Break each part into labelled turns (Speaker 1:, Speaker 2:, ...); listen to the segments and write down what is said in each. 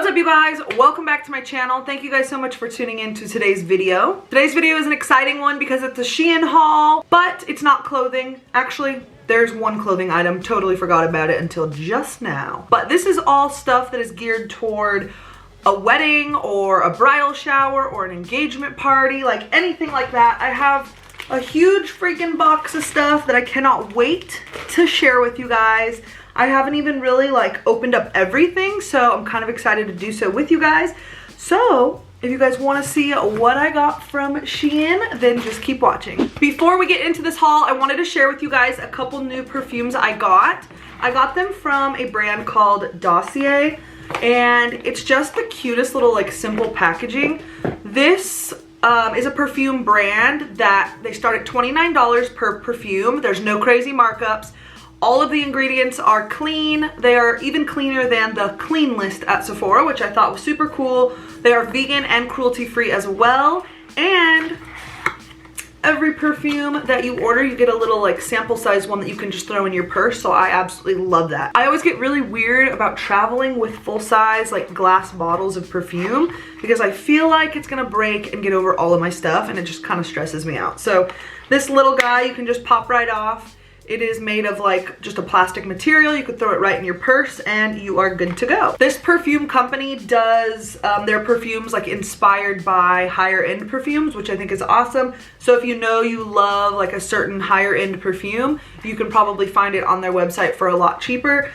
Speaker 1: What's up, you guys? Welcome back to my channel. Thank you guys so much for tuning in to today's video. Today's video is an exciting one because it's a Shein haul, but it's not clothing. Actually, there's one clothing item. Totally forgot about it until just now. But this is all stuff that is geared toward a wedding or a bridal shower or an engagement party, like anything like that. I have a huge freaking box of stuff that I cannot wait to share with you guys. I haven't even really like opened up everything, so I'm kind of excited to do so with you guys. So if you guys want to see what I got from Shein, then just keep watching. Before we get into this haul, I wanted to share with you guys a couple new perfumes I got. I got them from a brand called Dossier, and it's just the cutest little like simple packaging. This is a perfume brand that they start at $29 per perfume. There's no crazy markups. All of the ingredients are clean. They are even cleaner than the clean list at Sephora, which I thought was super cool. They are vegan and cruelty-free as well. And every perfume that you order, you get a little like sample size one that you can just throw in your purse. So I absolutely love that. I always get really weird about traveling with full size like glass bottles of perfume because I feel like it's gonna break and get over all of my stuff, and it just kind of stresses me out. So this little guy, you can just pop right off. It is made of like just a plastic material. You could throw it right in your purse and you are good to go. This perfume company does their perfumes like inspired by higher end perfumes, which I think is awesome. So if you know you love like a certain higher end perfume, you can probably find it on their website for a lot cheaper.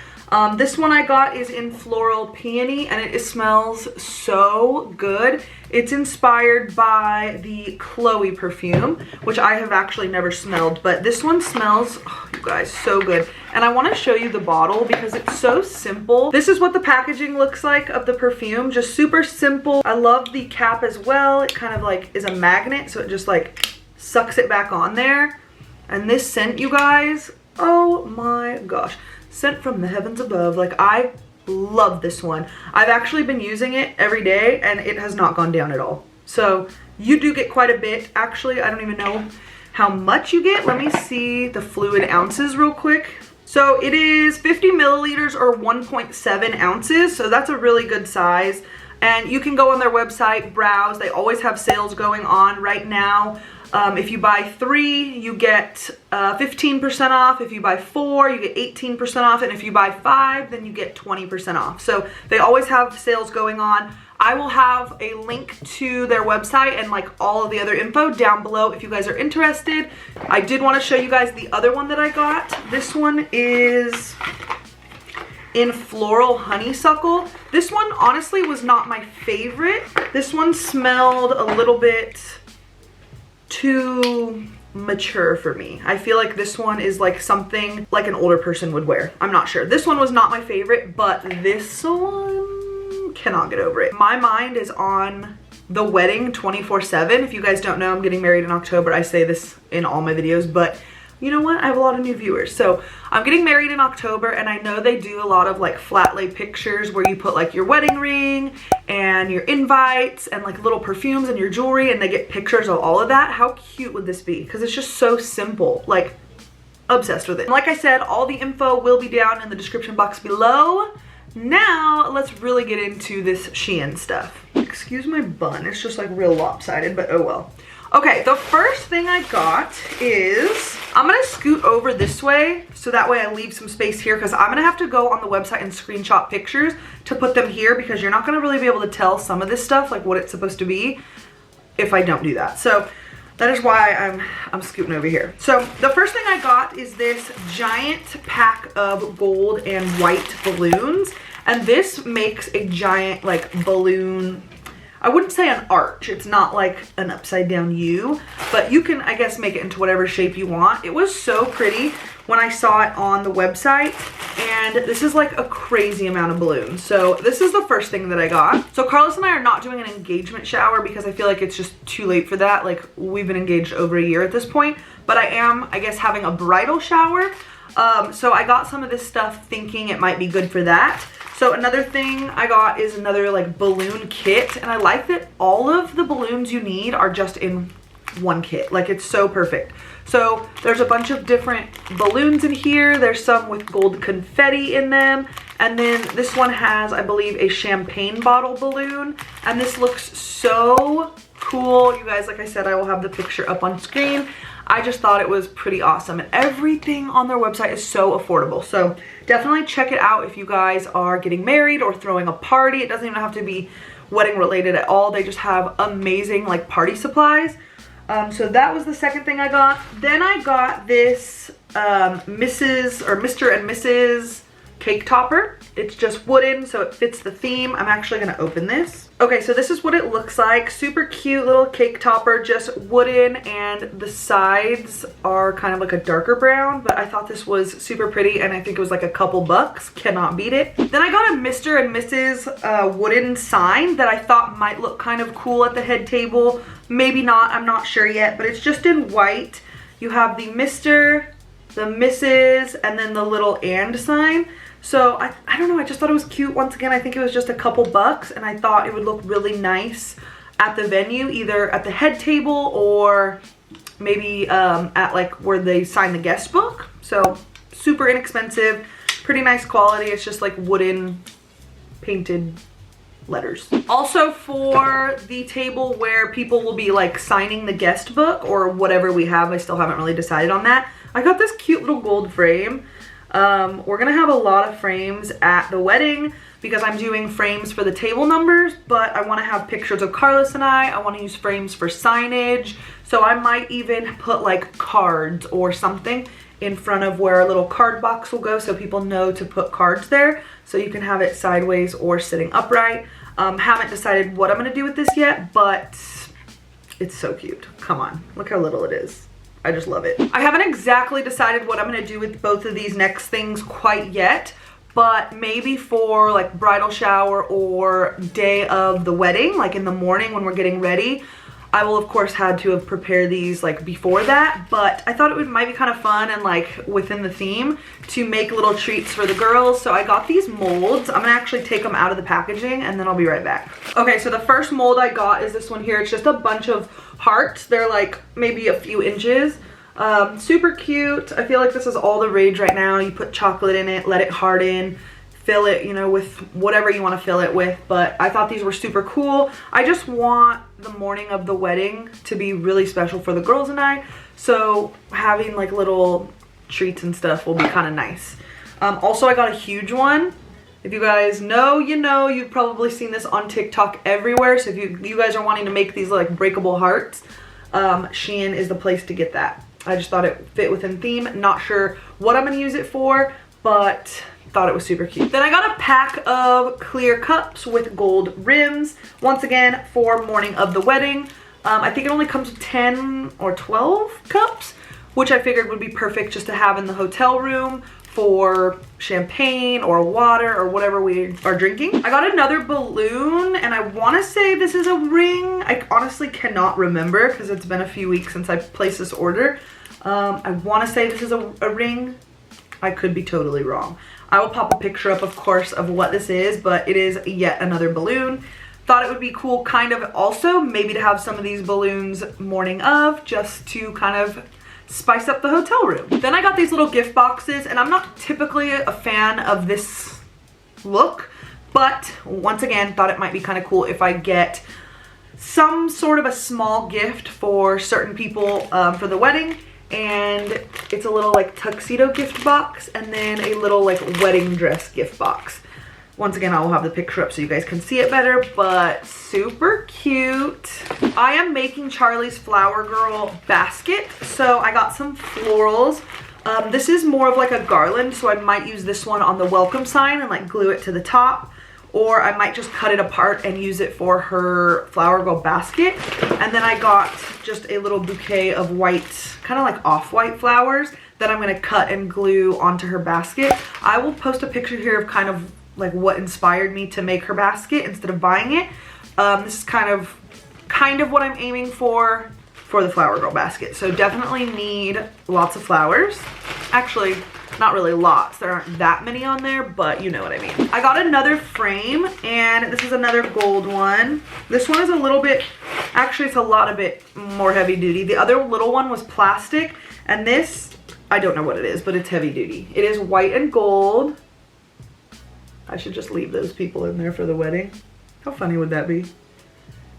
Speaker 1: This one I got is in Floral Peony, and it smells so good. It's inspired by the Chloe perfume, which I have actually never smelled, but this one smells, oh, you guys, so good. And I want to show you the bottle because it's so simple. This is what the packaging looks like of the perfume, just super simple. I love the cap as well. It kind of like is a magnet, so it just like sucks it back on there. And this scent, you guys, oh my gosh. Sent from the heavens above. Like, I love this one. I've actually been using it every day and it has not gone down at all. So you do get quite a bit. Actually, I don't even know how much you get. Let me see the fluid ounces real quick. So it is 50 milliliters or 1.7 ounces. So that's a really good size. And you can go on their website, browse. They always have sales going on right now. If you buy 3, you get 15% off. If you buy 4, you get 18% off. And if you buy 5, then you get 20% off. So they always have sales going on. I will have a link to their website and like all of the other info down below if you guys are interested. I did want to show you guys the other one that I got. This one is in Floral Honeysuckle. This one honestly was not my favorite. This one smelled a little bit too mature for me. I feel like this one is like something like an older person would wear. I'm not sure. This one was not my favorite, but this one, cannot get over it. My mind is on the wedding 24/7. If you guys don't know, I'm getting married in October. I say this in all my videos, but you know what? I have a lot of new viewers. So I'm getting married in October, and I know they do a lot of like flat lay pictures where you put like your wedding ring and your invites and like little perfumes and your jewelry, and they get pictures of all of that. How cute would this be? Because it's just so simple. Like, obsessed with it. And like I said, all the info will be down in the description box below. Now let's really get into this Shein stuff. Excuse my bun. It's just like real lopsided, but oh well. Okay, the first thing I got is, I'm gonna scoot over this way so that way I leave some space here, because I'm gonna have to go on the website and screenshot pictures to put them here, because you're not gonna really be able to tell some of this stuff, like what it's supposed to be, if I don't do that. So that is why I'm scooting over here. So the first thing I got is this giant pack of gold and white balloons, and this makes a giant like balloon, I wouldn't say an arch. It's not like an upside down U, but you can, I guess, make it into whatever shape you want. It was so pretty when I saw it on the website, and this is like a crazy amount of balloons. So this is the first thing that I got. So Carlos and I are not doing an engagement shower because I feel like it's just too late for that. Like, we've been engaged over a year at this point, but I am, I guess, having a bridal shower. So I got some of this stuff thinking it might be good for that. So another thing I got is another like balloon kit, and I like that all of the balloons you need are just in one kit. Like, it's so perfect. So there's a bunch of different balloons in here. There's some with gold confetti in them, And then this one has, I believe, a champagne bottle balloon. And this looks so cool. You guys, like I said, I will have the picture up on screen. I just thought it was pretty awesome. And everything on their website is so affordable. So definitely check it out if you guys are getting married or throwing a party. It doesn't even have to be wedding related at all. They just have amazing like party supplies. So that was the second thing I got. Then I got this Mrs. or Mr. and Mrs. cake topper. It's just wooden, so it fits the theme. I'm actually gonna open this. Okay, so this is what it looks like. Super cute little cake topper, just wooden, and the sides are kind of like a darker brown, but I thought this was super pretty, and I think it was like a couple bucks. Cannot beat it. Then I got a Mr. and Mrs. Wooden sign that I thought might look kind of cool at the head table. Maybe not, I'm not sure yet, but it's just in white. You have the Mr., the Mrs., and then the little and sign. So I don't know, I just thought it was cute. Once again, I think it was just a couple bucks, and I thought it would look really nice at the venue, either at the head table or maybe at like where they sign the guest book. So super inexpensive, pretty nice quality. It's just like wooden painted letters. Also for the table where people will be like signing the guest book or whatever we have, I still haven't really decided on that. I got this cute little gold frame. We're gonna have a lot of frames at the wedding because I'm doing frames for the table numbers, but I want to have pictures of Carlos and I want to use frames for signage. So I might even put like cards or something in front of where our little card box will go so people know to put cards there. So you can have it sideways or sitting upright. Haven't decided what I'm gonna do with this yet, but it's so cute. Come on, look how little it is. I just love it. I haven't exactly decided what I'm gonna do with both of these next things quite yet, but maybe for like bridal shower or day of the wedding, like in the morning when we're getting ready, I will of course had to have prepared these like before that, but I thought it might be kind of fun and like within the theme to make little treats for the girls. So I got these molds. I'm gonna actually take them out of the packaging and then I'll be right back. Okay, so the first mold I got is this one here. It's just a bunch of hearts. They're like maybe a few inches. Super cute. I feel like this is all the rage right now. You put chocolate in it, let it harden, fill it, you know, with whatever you want to fill it with. But I thought these were super cool. I just want the morning of the wedding to be really special for the girls and I. So having like little treats and stuff will be kind of nice. Also, I got a huge one. If you guys know, you know, you've probably seen this on TikTok everywhere. So if you guys are wanting to make these like breakable hearts, Shein is the place to get that. I just thought it fit within theme. Not sure what I'm gonna use it for, but thought it was super cute. Then I got a pack of clear cups with gold rims. Once again, for morning of the wedding. I think it only comes with 10 or 12 cups, which I figured would be perfect just to have in the hotel room for champagne or water or whatever we are drinking. I got another balloon, and I want to say this is a ring. I honestly cannot remember because it's been a few weeks since I placed this order. I want to say this is a ring. I could be totally wrong. I will pop a picture up, of course, of what this is, but it is yet another balloon. Thought it would be cool kind of also maybe to have some of these balloons morning of, just to kind of spice up the hotel room. Then I got these little gift boxes, and I'm not typically a fan of this look, but once again, thought it might be kind of cool if I get some sort of a small gift for certain people for the wedding. And it's a little like tuxedo gift box and then a little like wedding dress gift box. Once again, I will have the picture up so you guys can see it better, but super cute. I am making Charlie's Flower Girl basket. So I got some florals. This is more of like a garland, so I might use this one on the welcome sign and like glue it to the top. Or I might just cut it apart and use it for her Flower Girl basket. And then I got just a little bouquet of white, kind of like off-white flowers that I'm gonna cut and glue onto her basket. I will post a picture here of kind of like what inspired me to make her basket instead of buying it. This is kind of what I'm aiming for the Flower Girl basket. So definitely need lots of flowers. Actually, not really lots. There aren't that many on there, but you know what I mean. I got another frame, and this is another gold one. This one is a little bit, actually it's a lot of bit more heavy duty. The other little one was plastic, and this, I don't know what it is, but it's heavy duty. It is white and gold. I should just leave those people in there for the wedding. How funny would that be?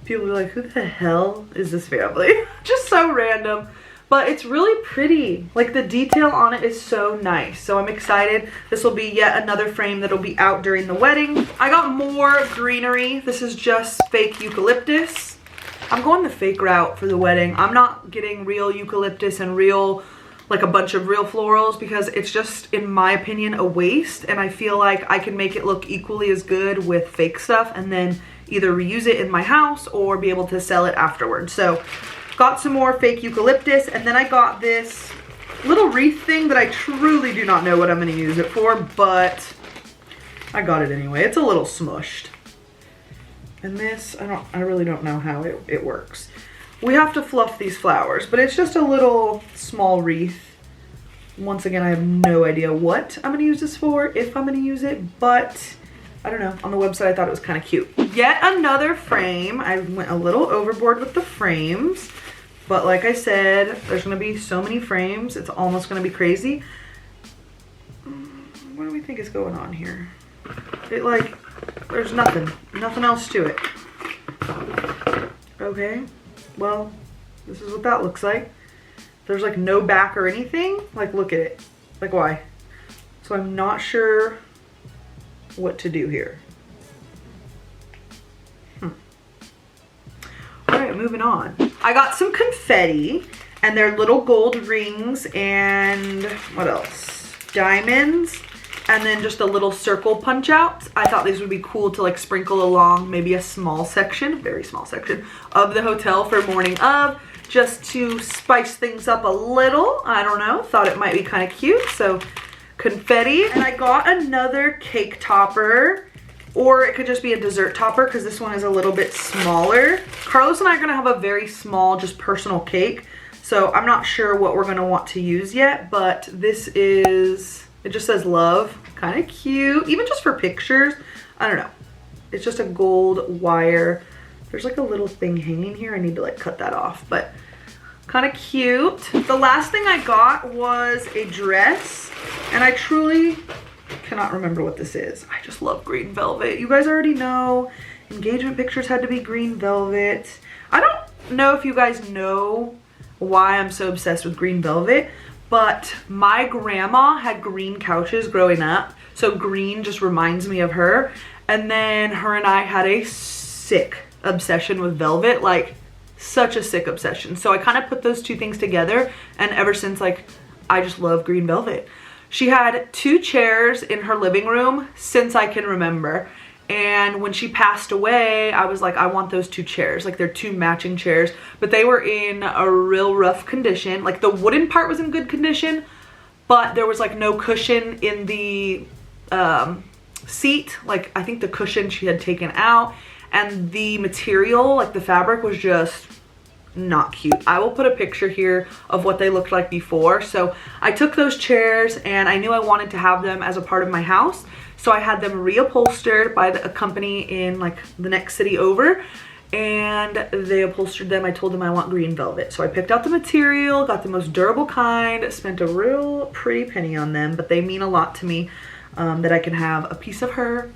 Speaker 1: People are like, who the hell is this family? Just so random. But it's really pretty. Like the detail on it is so nice. So I'm excited. This will be yet another frame that'll be out during the wedding. I got more greenery. This is just fake eucalyptus. I'm going the fake route for the wedding. I'm not getting real eucalyptus and real, like a bunch of real florals, because it's just, in my opinion, a waste. And I feel like I can make it look equally as good with fake stuff and then either reuse it in my house or be able to sell it afterwards. So got some more fake eucalyptus, and then I got this little wreath thing that I truly do not know what I'm going to use it for, but I got it anyway. It's a little smushed. And this, I really don't know how it works. We have to fluff these flowers, but it's just a little small wreath. Once again, I have no idea what I'm going to use this for, if I'm going to use it, but I don't know. On the website, I thought it was kind of cute. Yet another frame. I went a little overboard with the frames, but like I said, there's going to be so many frames. It's almost going to be crazy. What do we think is going on here? There's nothing else to it. Okay, well, this is what that looks like. There's like no back or anything. Like, look at it. Like, why? So I'm not sure what to do here. All right, moving on. I got some confetti, and they're little gold rings and what else? Diamonds, and then just a little circle punch outs. I thought these would be cool to like sprinkle along maybe a small section, very small section of the hotel for morning of, just to spice things up a little. I don't know, thought it might be kind of cute. So confetti, and I got another cake topper, or it could just be a dessert topper because this one is a little bit smaller. Carlos and I are gonna have a very small, just personal cake, so I'm not sure what we're gonna want to use yet, but this is, it just says love, kind of cute, even just for pictures. I don't know, it's just a gold wire. There's like a little thing hanging here. I need to like cut that off, but kind of cute. The last thing I got was a dress, and I truly cannot remember what this is. I just love green velvet. You guys already know engagement pictures had to be green velvet. I don't know if you guys know why I'm so obsessed with green velvet, but my grandma had green couches growing up, so green just reminds me of her. And then her and I had a sick obsession with velvet, like such a sick obsession. So I kind of put those two things together, and ever since, like, I just love green velvet. She had 2 chairs in her living room since I can remember, and when she passed away, I was like, I want those 2 chairs. Like, they're 2 matching chairs, but they were in a real rough condition. Like, the wooden part was in good condition, but there was like no cushion in the seat. Like, I think the cushion she had taken out, and the material, like the fabric, was just not cute. I will put a picture here of what they looked like before. So I took those chairs, and I knew I wanted to have them as a part of my house, so I had them reupholstered by a company in like the next city over, and they upholstered them. I told them I want green velvet, so I picked out the material, got the most durable kind, spent a real pretty penny on them, but they mean a lot to me, that I can have a piece of her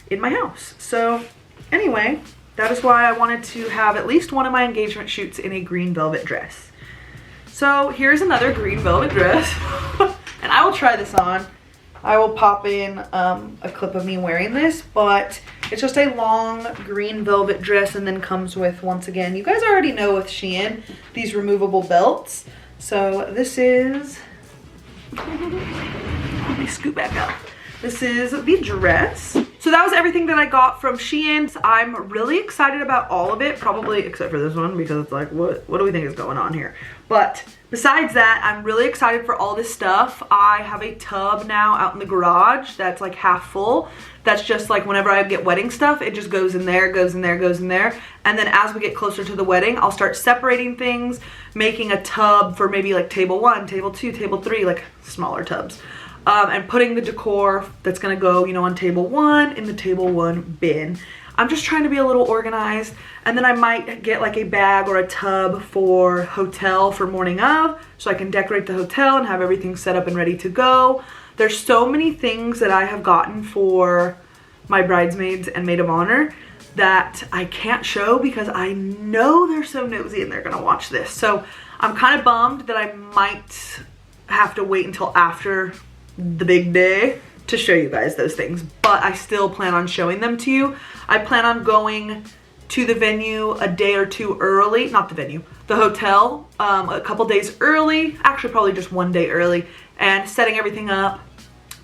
Speaker 1: in my house. So anyway, that is why I wanted to have at least one of my engagement shoots in a green velvet dress. So here's another green velvet dress, and I will try this on. I will pop in a clip of me wearing this, but it's just a long green velvet dress, and then comes with, once again, you guys already know with Shein, these removable belts. So this is, let me scoot back up. This is the dress. So that was everything that I got from Shein. I'm really excited about all of it, probably except for this one, because it's like, what do we think is going on here? But besides that, I'm really excited for all this stuff. I have a tub now out in the garage that's like half full. That's just like whenever I get wedding stuff, it just goes in there, goes in there, goes in there. And then as we get closer to the wedding, I'll start separating things, making a tub for maybe like table 1, table 2, table 3, like smaller tubs. And putting the decor that's gonna go, you know, on table 1 in the table 1 bin. I'm just trying to be a little organized, and then I might get like a bag or a tub for hotel for morning of, so I can decorate the hotel and have everything set up and ready to go. There's so many things that I have gotten for my bridesmaids and maid of honor that I can't show because I know they're so nosy and they're gonna watch this. So I'm kind of bummed that I might have to wait until after the big day to show you guys those things, but I still plan on showing them to you. I plan on going to the venue a day or two early, not the venue, the hotel, a couple days early, actually probably just one day early, and setting everything up,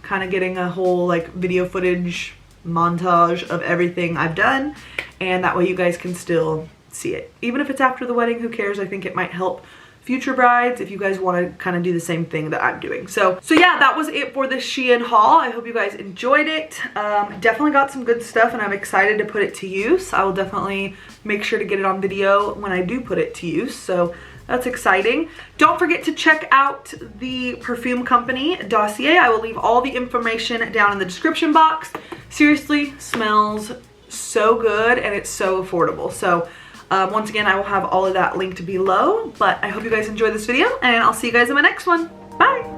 Speaker 1: kind of getting a whole like video footage montage of everything I've done, and that way you guys can still see it. Even if it's after the wedding, who cares? I think it might help future brides if you guys want to kind of do the same thing that I'm doing. So yeah, that was it for this Shein haul. I hope you guys enjoyed it. Definitely got some good stuff and I'm excited to put it to use. I will definitely make sure to get it on video when I do put it to use. So that's exciting. Don't forget to check out the perfume company, Dossier. I will leave all the information down in the description box. Seriously, smells so good and it's so affordable. So once again, I will have all of that linked below, but I hope you guys enjoyed this video and I'll see you guys in my next one. Bye!